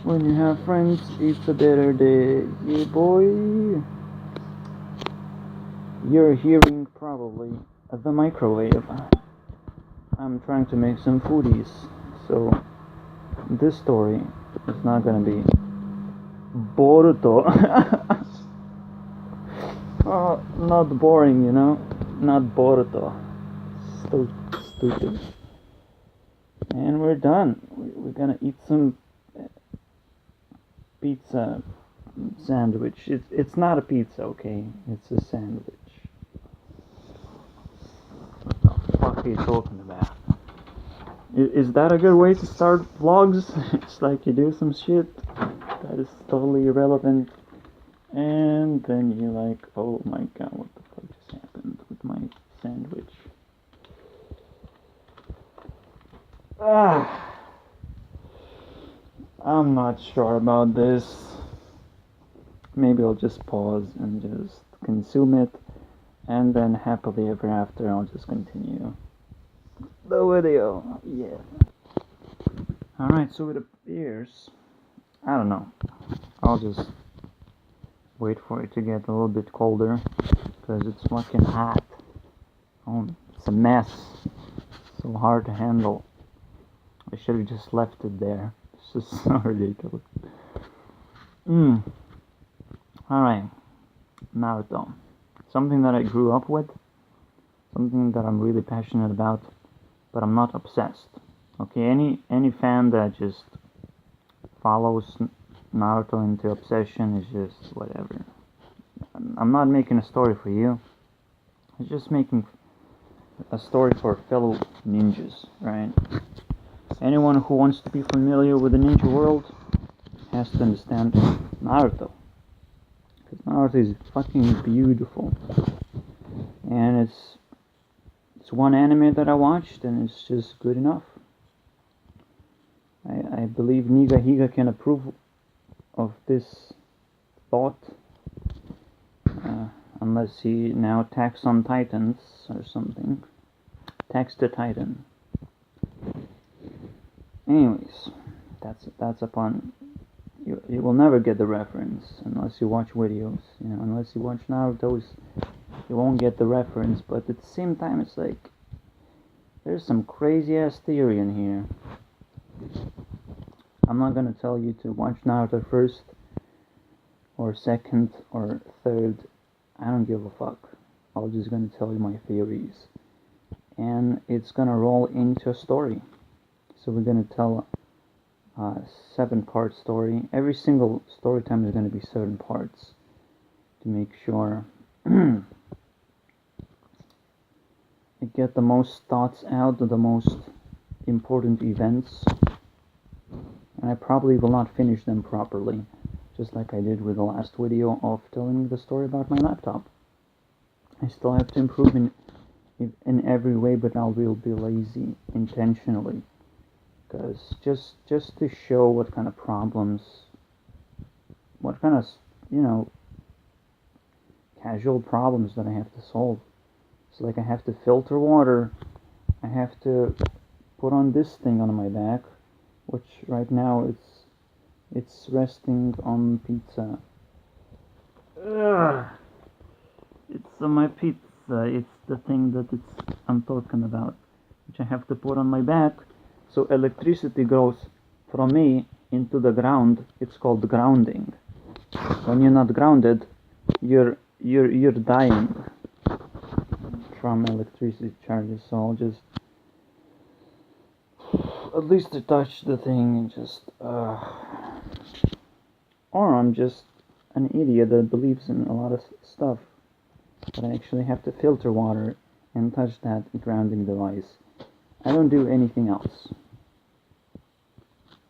When you have friends, it's a better day. Yeah, boy. You're hearing probably the microwave. I'm trying to make some foodies, so this story is not gonna be Boruto. Not boring, you know? Not Boruto. So stupid. And we're done. We're gonna eat some pizza sandwich. It's not a pizza, okay? It's a sandwich. What the fuck are you talking about? Is that a good way to start vlogs? It's like you do some shit that is totally irrelevant, and then you're like, oh my god, what the fuck just happened with my sandwich? I'm not sure about this. Maybe I'll just pause and just consume it, and then happily ever after I'll just continue the video. Yeah. Alright, so it appears, I don't know, I'll just wait for it to get a little bit colder, because it's fucking hot. Oh, it's a mess. So hard to handle. I should have just left it there. It's just so ridiculous. Alright, Naruto. Something that I grew up with, something that I'm really passionate about, but I'm not obsessed. Okay, any fan that just follows Naruto into obsession is just whatever. I'm not making a story for you. I'm just making a story for fellow ninjas, right? Anyone who wants to be familiar with the ninja world has to understand Naruto. Because Naruto is fucking beautiful. And it's one anime that I watched, and it's just good enough. I believe Nigahiga can approve of this thought, unless he now attacks on Titans or something. Attacks the Titan. Anyways, that's upon you will never get the reference unless you watch videos. You know, unless you watch Naruto's, you won't get the reference. But at the same time, it's like there's some crazy ass theory in here. I'm not gonna tell you to watch Naruto first, or second, or third. I don't give a fuck. I'm just gonna tell you my theories, and it's gonna roll into a story. So we're gonna tell a 7-part story. Every single story time is gonna be 7 parts to make sure I get the most thoughts out of the most important events. And I probably will not finish them properly, just like I did with the last video of telling the story about my laptop. I still have to improve in every way, but I will be lazy intentionally, because just to show what kind of problems, what kind of, you know, casual problems that I have to solve. It's like I have to filter water, I have to put on this thing on my back, which right now it's resting on pizza. Ugh. It's on my pizza. It's the thing that I'm talking about, which I have to put on my back, so electricity goes from me into the ground. It's called grounding. When you're not grounded, you're dying from electricity charges. So I'll just at least to touch the thing and just or I'm just an idiot that believes in a lot of stuff, but I actually have to filter water and touch that grounding device. I don't do anything else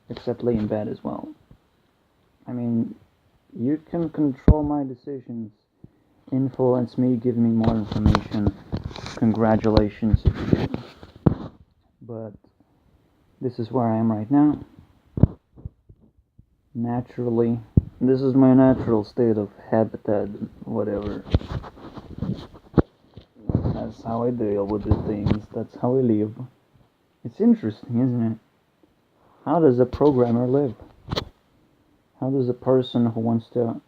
except lay in bed as well. I mean, you can control my decisions, influence me, give me more information. Congratulations if you do. But this is where I am right now. Naturally, this is my natural state of habitat, whatever. That's how I deal with the things, that's how I live. It's interesting, isn't it? How does a programmer live? How does a person who wants to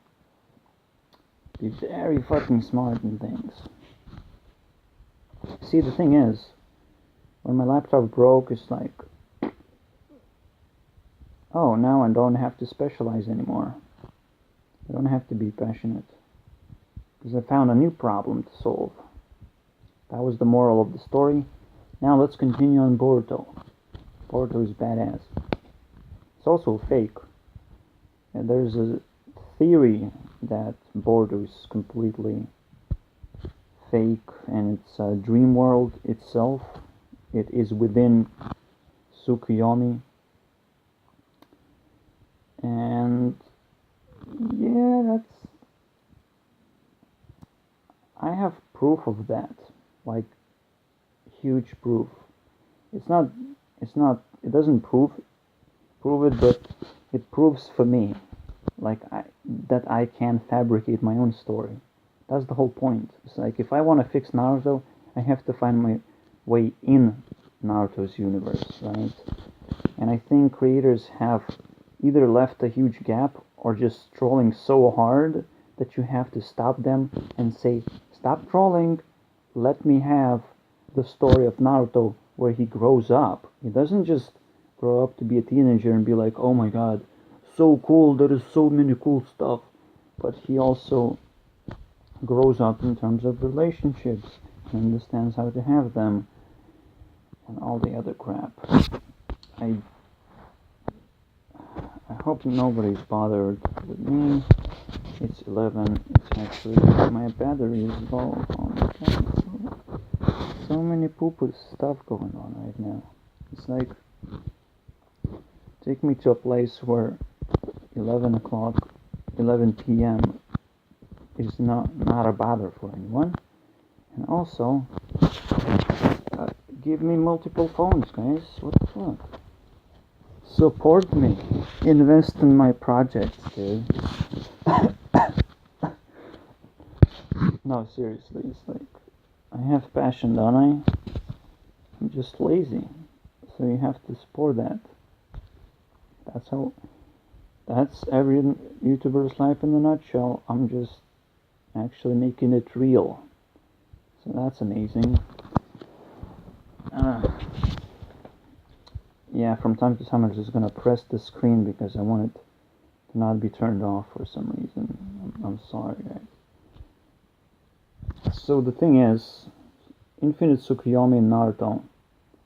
be very fucking smart in things? See, the thing is, when my laptop broke, it's like, oh, now I don't have to specialize anymore. I don't have to be passionate. Because I found a new problem to solve. That was the moral of the story. Now let's continue on Boruto. Boruto is badass. It's also fake. And there's a theory that Boruto is completely fake and it's a dream world itself. It is within Tsukuyomi. And yeah, I have proof of that. Like, huge proof. It doesn't prove it, but it proves for me, like, that I can fabricate my own story. That's the whole point. It's like, if I want to fix Naruto, I have to find my way in Naruto's universe, right? And I think creators have either left a huge gap or just trolling so hard that you have to stop them and say, stop trolling, let me have the story of Naruto where he grows up. He doesn't just grow up to be a teenager and be like, oh my god, so cool, there is so many cool stuff. But he also grows up in terms of relationships and understands how to have them and all the other crap. I hope nobody's bothered with me. It's 11. It's actually my battery is low. Oh my god. So many poo-poo stuff going on right now. It's like, take me to a place where 11 p.m. is not a bother for anyone. And also, give me multiple phones, guys. What the fuck? Support me. Invest in my projects, dude. No, seriously, it's like, I have passion, don't I? I'm just lazy. So you have to support that. That's every YouTuber's life in a nutshell. I'm just actually making it real. So that's amazing. Yeah, from time to time I'm just gonna press the screen because I want it to not be turned off for some reason. I'm sorry, guys. So the thing is, Infinite Tsukuyomi in Naruto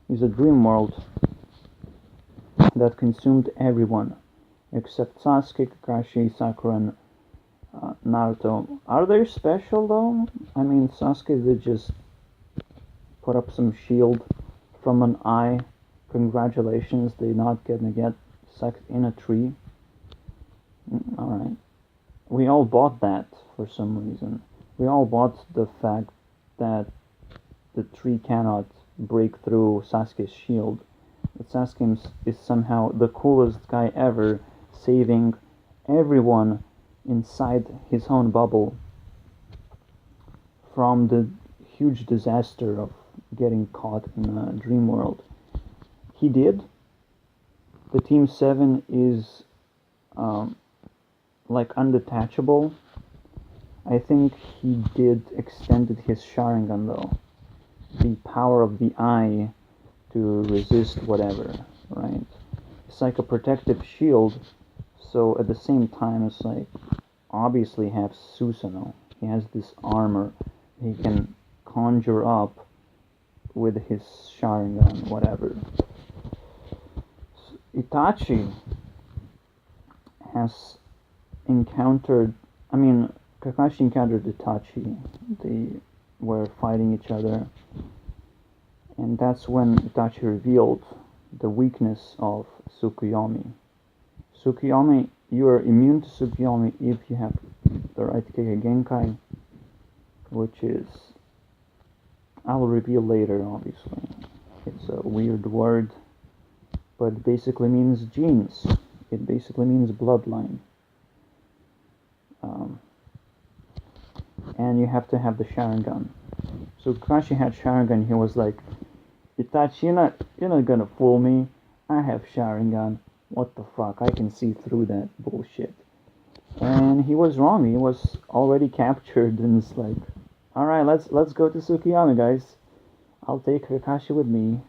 is a dream world that consumed everyone except Sasuke, Kakashi, Sakura, and Naruto. Are they special though? I mean, Sasuke did just put up some shield from an eye. Congratulations, they're not gonna get sucked in a tree. Alright. We all bought that for some reason. We all bought the fact that the tree cannot break through Sasuke's shield. That Sasuke is somehow the coolest guy ever, saving everyone inside his own bubble from the huge disaster of getting caught in a dream world. He did. The Team 7 is like undetachable. I think he did extended his Sharingan though. The power of the eye to resist whatever, right? It's like a protective shield, so at the same time it's like, obviously have Susanoo. He has this armor he can conjure up with his Sharingan, whatever. Itachi has encountered, Kakashi encountered Itachi. They were fighting each other, and that's when Itachi revealed the weakness of Tsukuyomi. Tsukuyomi, you are immune to Tsukuyomi if you have the right Kekkei Genkai, which is, I'll reveal later, obviously. It's a weird word, but it basically means genes. It basically means bloodline. And you have to have the Sharingan. So Kakashi had Sharingan. He was like, Itachi, you're not gonna fool me. I have Sharingan. What the fuck? I can see through that bullshit. And he was wrong. He was already captured, and it's like, all right, let's go to Tsukuyomi, guys. I'll take Kakashi with me.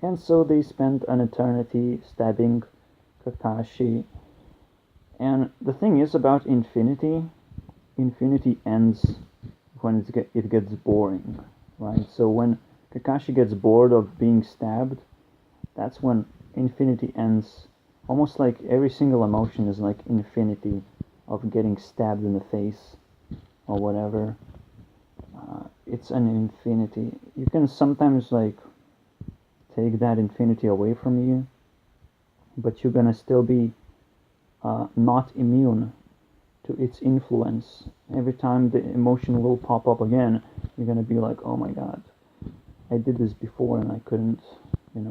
And so they spent an eternity stabbing Kakashi. And the thing is about Infinity, Infinity ends when it gets boring, right? So when Kakashi gets bored of being stabbed, that's when Infinity ends. Almost like every single emotion is like Infinity of getting stabbed in the face or whatever. It's an infinity. You can sometimes like take that infinity away from you, but you're gonna still be not immune to its influence. Every time the emotion will pop up again, you're gonna be like, oh my god, I did this before and I couldn't,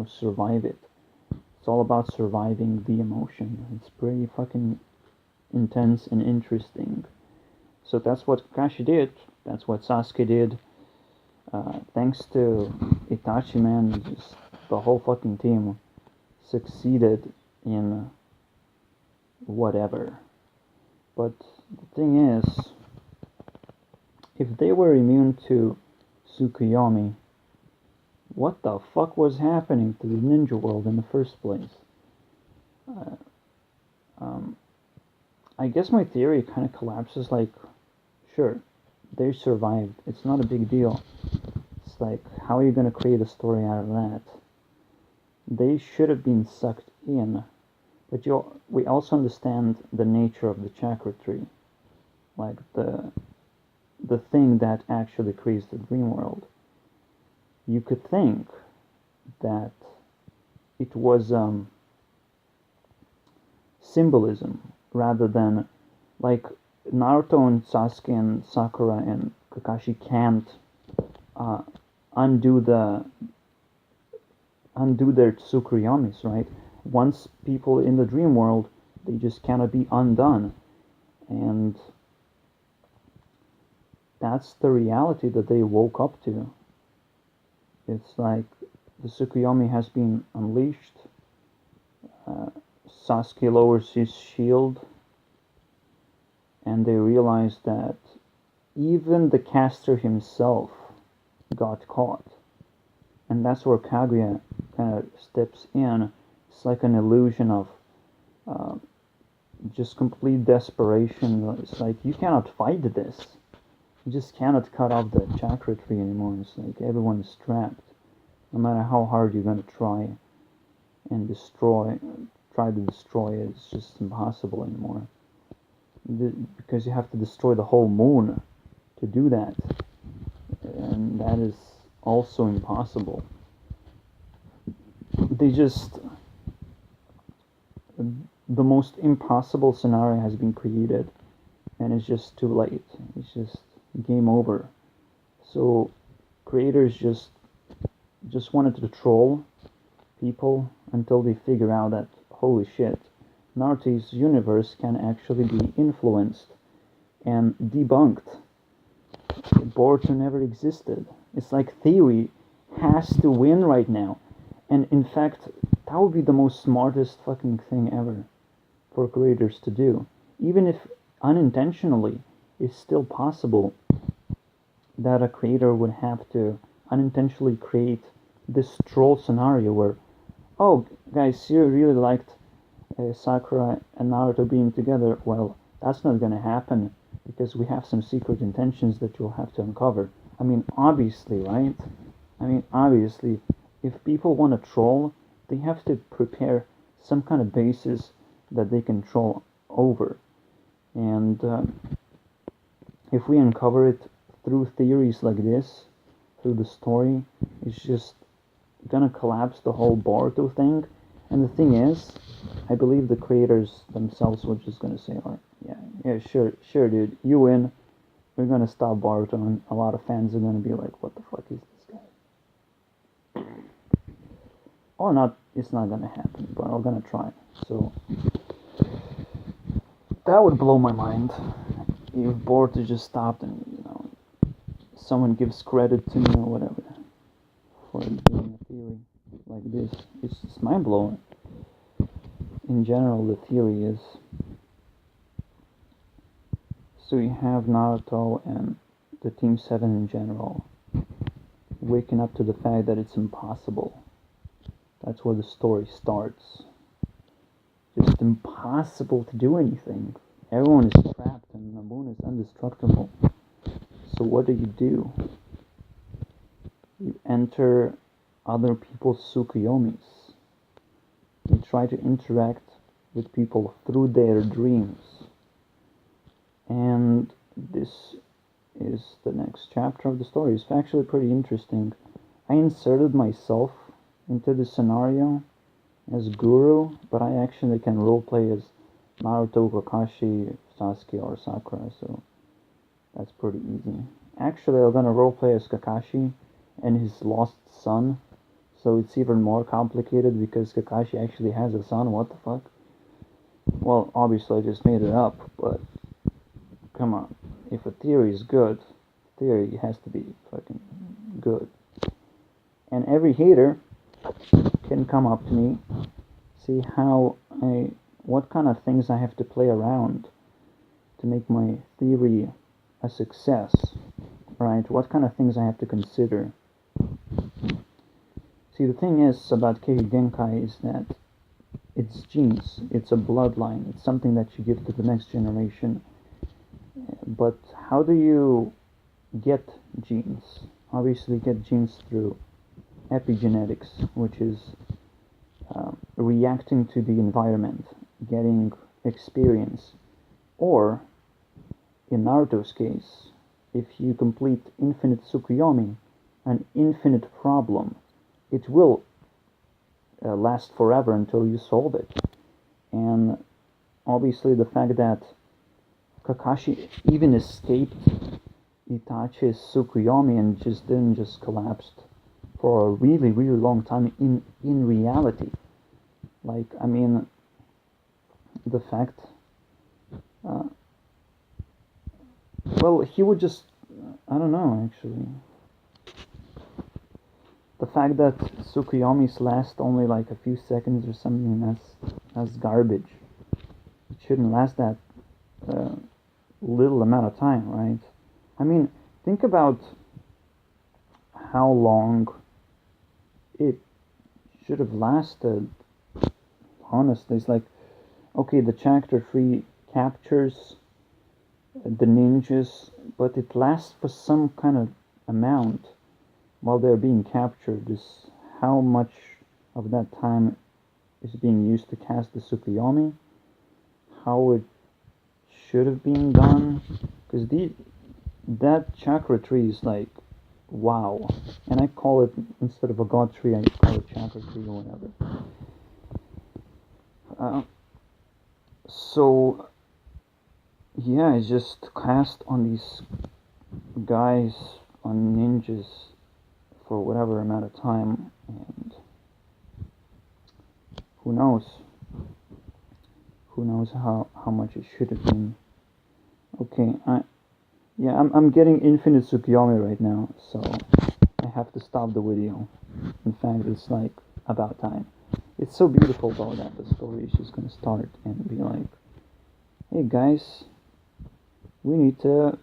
survive it. It's all about surviving the emotion. It's pretty fucking intense and interesting. So that's what Kakashi did. That's what Sasuke did. Thanks to Itachi, man, just the whole fucking team succeeded in whatever. But the thing is, if they were immune to Tsukuyomi, what the fuck was happening to the ninja world in the first place? Uh, um, I guess my theory kind of collapses like, sure, they survived. It's not a big deal. It's like, how are you going to create a story out of that? They should have been sucked in. But we also understand the nature of the chakra tree. Like the thing that actually creates the dream world. You could think that it was symbolism rather than like Naruto and Sasuke and Sakura and Kakashi can't uh, undo their Tsukuyomis, right? Once people in the dream world, they just cannot be undone, and that's the reality that they woke up to. It's like the Tsukuyomi has been unleashed. Sasuke lowers his shield, and they realize that even the caster himself got caught. And that's where Kaguya kind of steps in. It's like an illusion of uh, just complete desperation. It's like, you cannot fight this. You just cannot cut off the chakra tree anymore. It's like everyone is trapped. No matter how hard you're going to try and try to destroy it, it's just impossible anymore. Because you have to destroy the whole moon to do that. And that is also impossible. They just... The most impossible scenario has been created, and it's just too late. It's just game over. So creators just wanted to troll people until they figure out that, holy shit, Naruto's universe can actually be influenced and debunked. Boruto never existed. It's like theory has to win right now. And in fact, that would be the most smartest fucking thing ever for creators to do. Even if unintentionally, it's still possible that a creator would have to unintentionally create this troll scenario where, oh, guys, you really liked Sakura and Naruto being together. Well, that's not gonna happen because we have some secret intentions that you'll have to uncover. I mean, obviously, right? I mean, obviously, if people want to troll, they have to prepare some kind of basis that they can troll over. And if we uncover it through theories like this, through the story, it's just gonna collapse the whole Boruto thing. And the thing is, I believe the creators themselves were just gonna say like, yeah, sure, dude, you win. We're gonna stop Boruto, and a lot of fans are gonna be like, what the fuck is this guy? Or not, it's not gonna happen, but I'm gonna try. So that would blow my mind if Boruto just stopped and someone gives credit to me or whatever for doing a theory like this. It's just mind blowing. in general, the theory is, so you have Naruto and the Team 7 in general waking up to the fact that it's impossible. That's where the story starts. Just impossible to do anything. Everyone is trapped and the moon is indestructible. So what do? You enter other people's Tsukuyomis. You try to interact with people through their dreams. And this is the next chapter of the story. It's actually pretty interesting. I inserted myself into the scenario as Guru, but I actually can roleplay as Naruto, Kakashi, Sasuke, or Sakura, so that's pretty easy. Actually, I'm gonna roleplay as Kakashi and his lost son, so it's even more complicated because Kakashi actually has a son. What the fuck? Well, obviously I just made it up, but come on. If a theory is good, theory has to be fucking good. And every hater can come up to me, see what kind of things I have to play around to make my theory a success, right? What kind of things I have to consider. See, the thing is about Kei Genkai is that it's genes, it's a bloodline, it's something that you give to the next generation. But how do you get genes? Obviously, you get genes through epigenetics, which is reacting to the environment, getting experience. Or, in Naruto's case, if you complete infinite Tsukuyomi, an infinite problem, it will last forever until you solve it. And obviously the fact that Kakashi even escaped Itachi's Tsukuyomi and didn't just collapsed for a really, really long time in reality. Like, I mean, the fact, well, he would just, I don't know, actually. The fact that Tsukuyomis last only like a few seconds or something, that's garbage. It shouldn't last that little amount of time, right? I mean, think about how long it should have lasted. Honestly, it's like, okay, the chapter 3 captures the ninjas, but it lasts for some kind of amount while they're being captured. Is how much of that time is being used to cast the Tsukuyomi, how it should have been done, because that chakra tree is like, wow. And I call it, instead of a god tree, I call it chakra tree or whatever. So yeah, it's just cast on these guys, on ninjas, for whatever amount of time, and who knows how much it should have been. Okay, I'm getting infinite Tsukuyomi right now, so I have to stop the video. In fact, it's like about time. It's so beautiful though that the story is just gonna start and be like, hey guys, we need to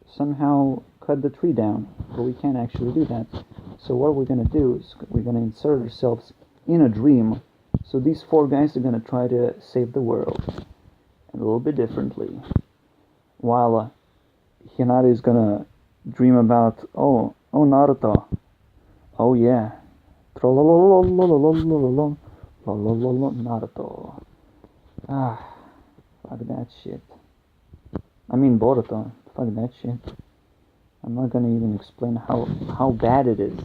somehow cut the tree down, but we can't actually do that. So what we're gonna do is we're gonna insert ourselves in a dream. So these 4 guys are gonna try to save the world, a little bit differently. While Hinata is gonna dream about, oh Naruto, oh yeah, Naruto. Fuck that shit. I mean Boruto, fuck that shit. I'm not gonna even explain how bad it is.